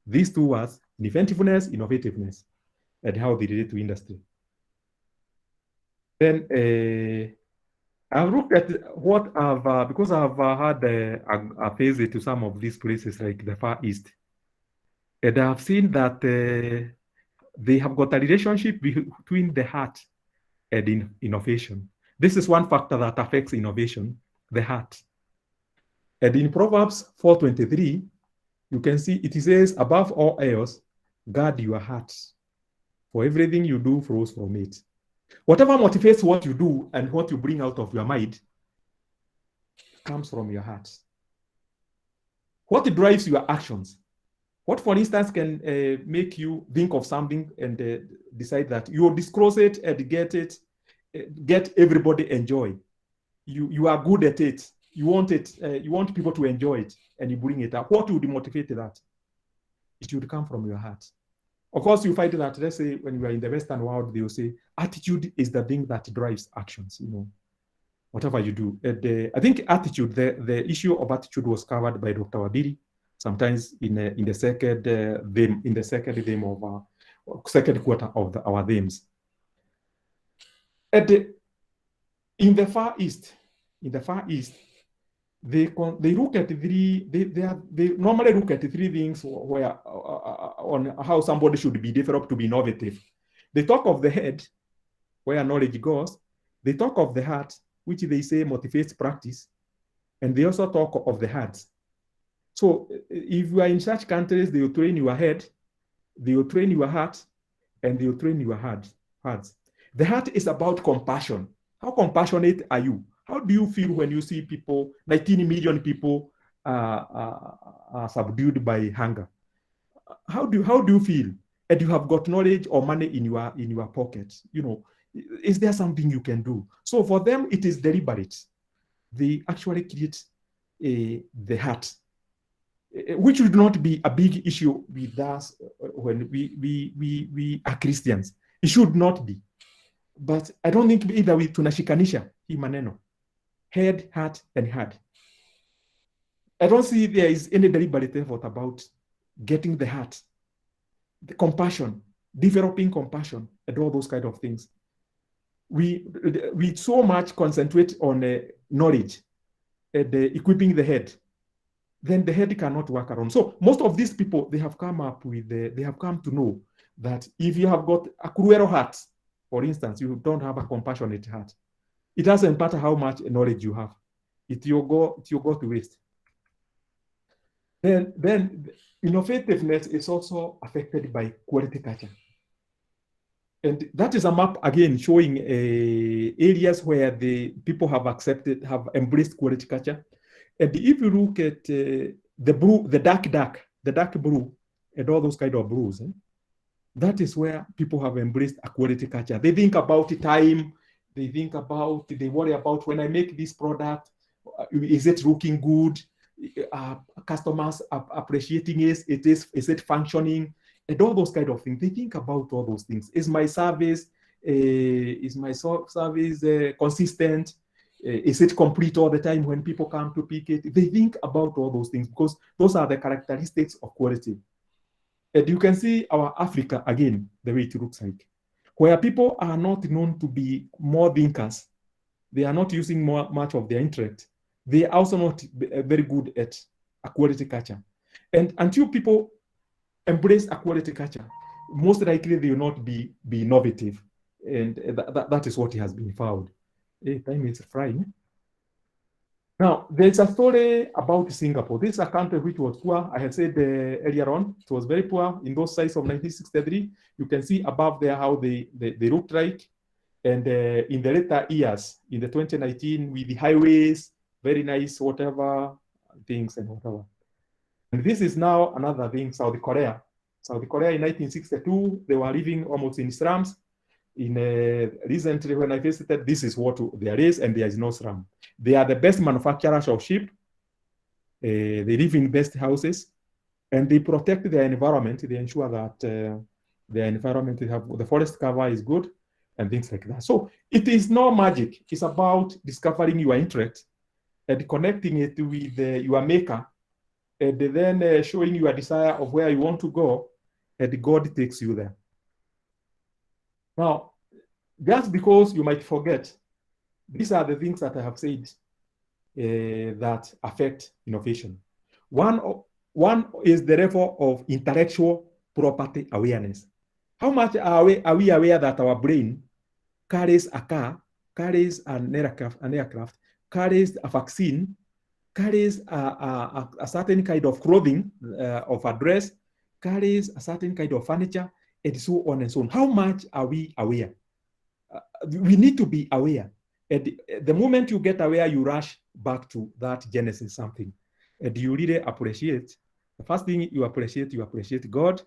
these 2 words, inventiveness, innovativeness, and how they relate to industry. Then I've looked at what I've, because I've had a visit to some of these places like the Far East, and I've seen that they have got a relationship between the heart and innovation. This is one factor that affects innovation, the heart. And in Proverbs 4:23, you can see it says, above all else, guard your heart, for everything you do flows from it. Whatever motivates what you do and what you bring out of your mind comes from your heart. What drives your actions? What, for instance, can make you think of something and decide that you will disclose it and get everybody enjoy. You are good at it. You want it. You want people to enjoy it, and you bring it up. What would motivate that? It would come from your heart. Of course, you find that, let's say, when you are in the Western world, they will say attitude is the thing that drives actions. Whatever you do. And, I think attitude, the issue of attitude was covered by Dr. Wabiri, sometimes in the second theme of second quarter of our themes. In the Far East, they look at they normally look at three things where on how somebody should be developed to be innovative. They talk of the head, where knowledge goes. They talk of the heart, which they say motivates practice, and they also talk of the heart. So if you are in such countries, they will train your head, they will train your heart, and they will train your hearts. The heart is about compassion. How compassionate are you? How do you feel when you see people, 19 million people are subdued by hunger? How do you feel? And you have got knowledge or money in your pocket. Is there something you can do? So for them, it is deliberate. They actually create the heart, which would not be a big issue with us when we are Christians. It should not be. But I don't think either we tunashikanisha hii maneno. Head, heart, and heart. I don't see there is any deliberate effort about getting the heart, the compassion, developing compassion, and all those kind of things. We so much concentrate on knowledge and equipping the head, then the head cannot work around. So most of these people, they have come to know that if you have got a cruel heart, for instance, you don't have a compassionate heart, it doesn't matter how much knowledge you have, it will go to waste. Then innovativeness is also affected by quality culture. And that is a map, again, showing areas where the people have embraced quality culture. And if you look at the dark blue, and all those kind of blues, that is where people have embraced a quality culture. They think about time, they worry about, when I make this product, is it looking good? Customers are appreciating it, is it functioning? And all those kind of things. They think about all those things. Is my service consistent? Is it complete all the time when people come to pick it? They think about all those things because those are the characteristics of quality. And you can see our Africa, again, the way it looks like, where people are not known to be more thinkers. They are not using much of their intellect. They are also not very good at a quality culture. And until people embrace a quality culture, most likely they will not be innovative. And that is what has been found. Time is flying. Now, there's a story about Singapore. This is a country which was poor. I had said earlier on, it was very poor in those sites of 1963. You can see above there how they looked like. And in the later years, in the 2019, with the highways, very nice, whatever, things and whatever. And this is now another thing, South Korea. South Korea in 1962, they were living almost in slums. Recently, when I visited, this is what there is, and there is no slum. They are the best manufacturers of sheep. They live in best houses, and they protect their environment. They ensure that their environment, the forest cover is good, and things like that. So it is no magic. It's about discovering your interest and connecting it with your maker, and then showing your desire of where you want to go, and God takes you there. Now, just because you might forget, these are the things that I have said that affect innovation. One is the level of intellectual property awareness. How much are we aware that our brain carries a car, carries an aircraft, carries a vaccine, carries a certain kind of clothing, of a dress, carries a certain kind of furniture, and so on and so on. How much are we aware? We need to be aware. And the moment you get aware, you rush back to that Genesis something. And you really appreciate, the first thing you appreciate God,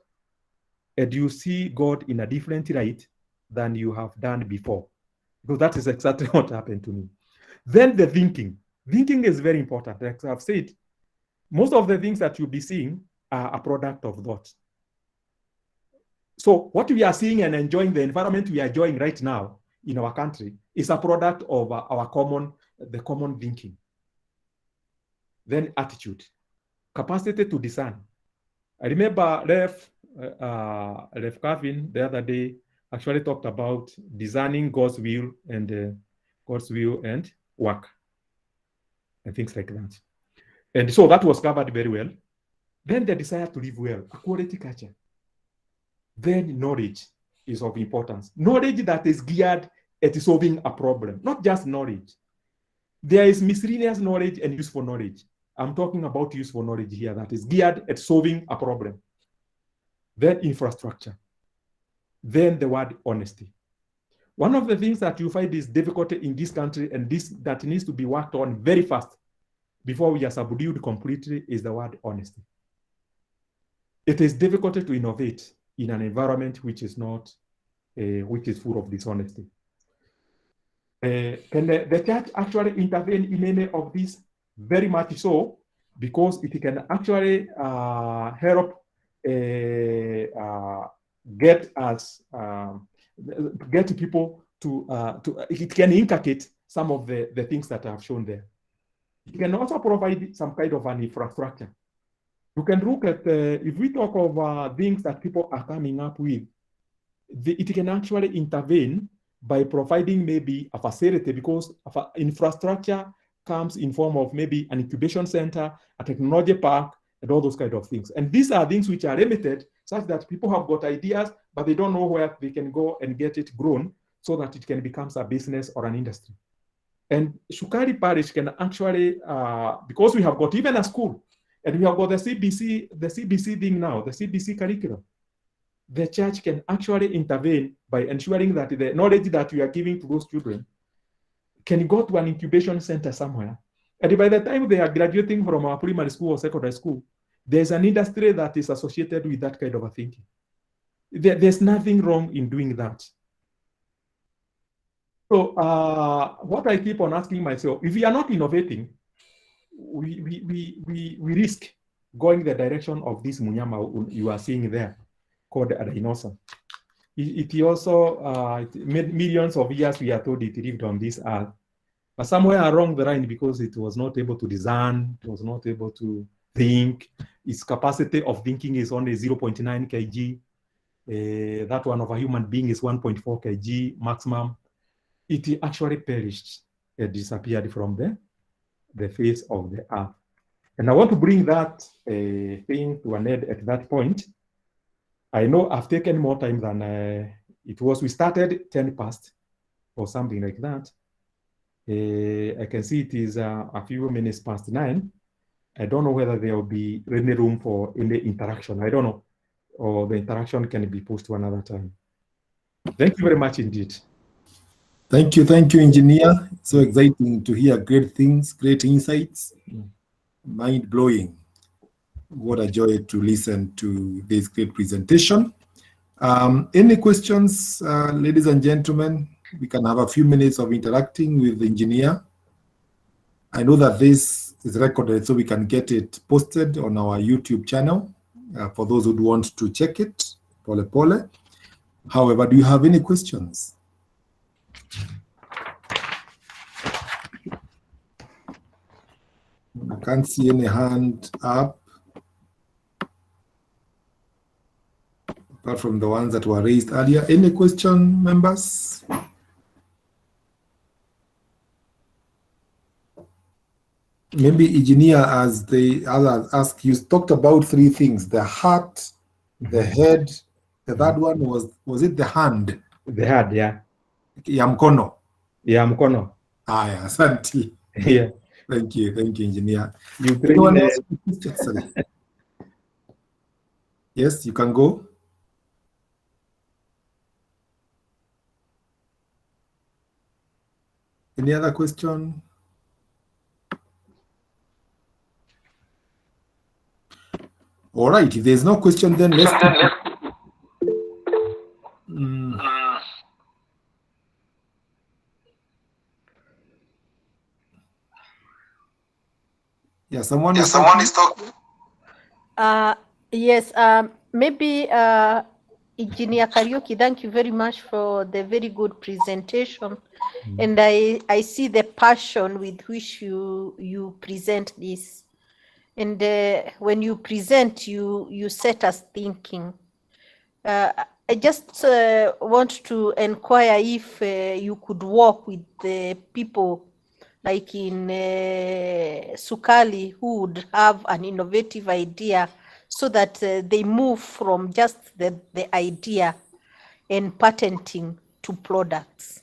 and you see God in a different light than you have done before. Because that is exactly what happened to me. Then the thinking. Thinking is very important. Like I've said, most of the things that you'll be seeing are a product of thought. So what we are seeing and enjoying, the environment we are enjoying right now in our country is a product of the common thinking. Then attitude, capacity to discern. I remember Rev Calvin the other day actually talked about discerning God's will and work and things like that. And so that was covered very well. Then the desire to live well, a quality culture. Then knowledge is of importance. Knowledge that is geared at solving a problem, not just knowledge. There is miscellaneous knowledge and useful knowledge. I'm talking about useful knowledge here that is geared at solving a problem. Then infrastructure. Then the word honesty. One of the things that you find is difficult in this country and that needs to be worked on very fast before we are subdued completely is the word honesty. It is difficult to innovate in an environment which is not, which is full of dishonesty. Can the church actually intervene in any of these? Very much so, because it can actually help get people to it can inculcate some of the things that I have shown there. It can also provide some kind of an infrastructure. You can look at, if we talk of things that people are coming up with, it can actually intervene by providing maybe a facility, because infrastructure comes in form of maybe an incubation center, a technology park, and all those kind of things. And these are things which are limited, such that people have got ideas, but they don't know where they can go and get it grown so that it can become a business or an industry. And Shukari Parish can actually, because we have got even a school, and we have got the CBC thing now, the CBC curriculum. The church can actually intervene by ensuring that the knowledge that we are giving to those children can go to an incubation center somewhere. And by the time they are graduating from our primary school or secondary school, there's an industry that is associated with that kind of a thinking. There's nothing wrong in doing that. So what I keep on asking myself, if we are not innovating, we risk going the direction of this munyama you are seeing there, called a dinosaur. It also, millions of years we are told it lived on this earth. But somewhere along the line, because it was not able to discern, it was not able to think, its capacity of thinking is only 0.9 kg. That one of a human being is 1.4 kg maximum. It actually perished and disappeared from the face of the earth. And I want to bring that thing to an end at that point. I know I've taken more time than it was. We started 10 past or something like that. I can see it is a few minutes past 9. I don't know whether there will be any room for any interaction. I don't know. Or the interaction can be pushed to another time. Thank you very much indeed. Thank you, engineer. So exciting to hear great things, great insights, mind-blowing. What a joy to listen to this great presentation. Any questions, ladies and gentlemen? We can have a few minutes of interacting with the engineer. I know that this is recorded, so we can get it posted on our YouTube channel for those who want to check it, pole pole. However, do you have any questions? I can't see any hand up, apart from the ones that were raised earlier. Any question, members? Maybe engineer, as the others ask, you talked about 3 things: the heart, the head. The third one was it the hand? The hand, yeah. Ya mkono. Yeah, mkono. Aya, asante. Yeah. Thank you, engineer. You Anyone else? Sorry. Yes, you can go. Any other question? All right, if there's no question, then let's... Yeah, someone is talking. Yes, maybe Engineer Kariuki, thank you very much for the very good presentation. And I see the passion with which you present this. And when you present, you set us thinking. I just want to inquire if you could work with the people like in Sukali who would have an innovative idea so that they move from just the idea and patenting to products.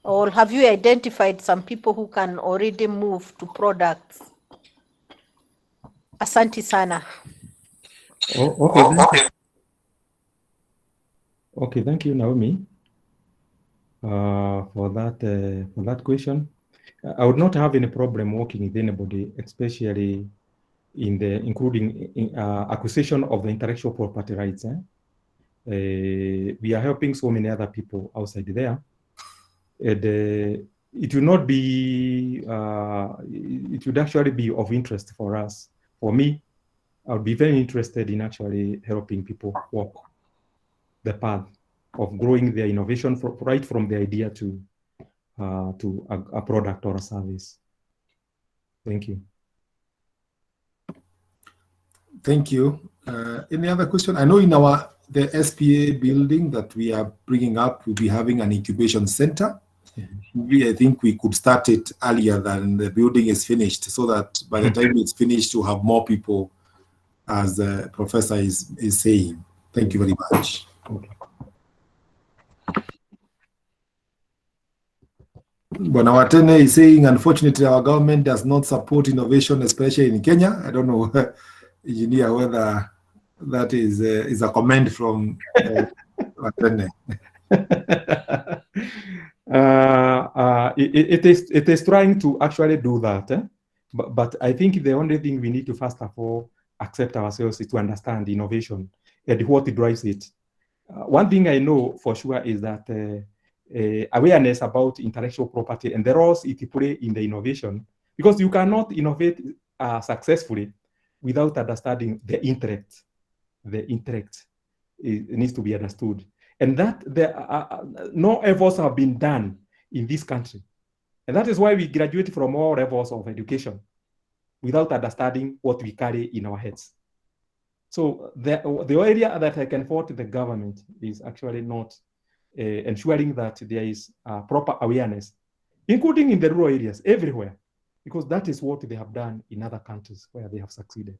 Or have you identified some people who can already move to products? Asante sana. Okay, thank you, Naomi, for that question. I would not have any problem working with anybody, especially including acquisition of the intellectual property rights. We are helping so many other people outside there. And it will not be, it would actually be of interest for us. For me, I would be very interested in actually helping people walk the path of growing their innovation right from the idea to a product or a service. Thank you. Thank you. Any other question? I know in the SPA building that we are bringing up, we'll be having an incubation center. I think we could start it earlier than the building is finished, so that by the time it's finished, we'll have more people, as the professor is saying. Thank you very much. Okay. Bonawatene is saying, unfortunately, our government does not support innovation, especially in Kenya. I don't know, Engineer, whether that is a comment from Watene. It is trying to actually do that, but I think the only thing we need to first of all accept ourselves is to understand innovation and what drives it. One thing I know for sure is that awareness about intellectual property and the roles it plays in the innovation, because you cannot innovate successfully without understanding the intellect. The intellect needs to be understood. And that no efforts have been done in this country. And that is why we graduate from all levels of education without understanding what we carry in our heads. So the area that I can fault the government is actually not ensuring that there is proper awareness, including in the rural areas, everywhere, because that is what they have done in other countries where they have succeeded.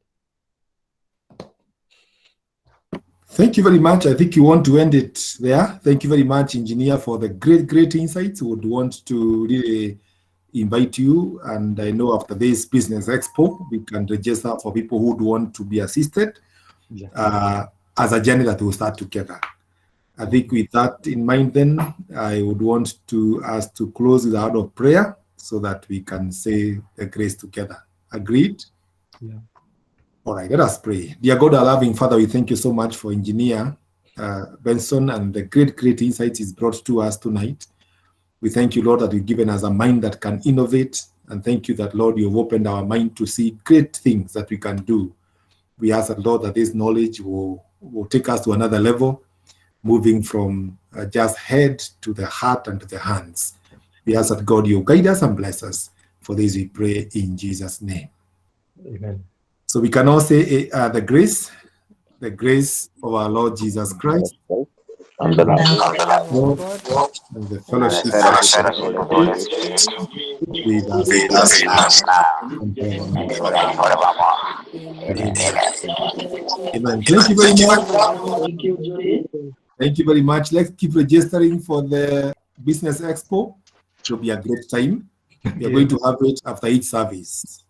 Thank you very much. I think you want to end it there. Thank you very much, Engineer, for the great insights. We would want to really invite you, and I know after this Business Expo, we can register for people who would want to be assisted as a journey that will start together. I think with that in mind, then, I would want us to close with a word of prayer so that we can say the grace together. Agreed? Yeah. All right, let us pray. Dear God, our loving Father, we thank you so much for Engineer Benson and the great insights he's brought to us tonight. We thank you, Lord, that you've given us a mind that can innovate. And thank you that, Lord, you've opened our mind to see great things that we can do. We ask that, Lord, that this knowledge will take us to another level, moving from just head to the heart and to the hands. We ask that, God, you guide us and bless us. For this we pray in Jesus' name. Amen. So we can all say the grace of our Lord Jesus Christ, And the Lord, and the fellowship of the Holy Spirit be with us now and forevermore. Amen. Thank you very much. Thank you very much. Let's keep registering for the Business Expo. It will be a great time. We are going to have it after each service.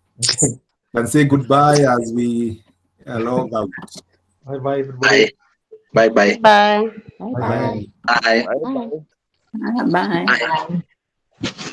And say goodbye as we log out. Bye-bye, everybody. Bye-bye. Bye. Bye-bye. Bye. Bye.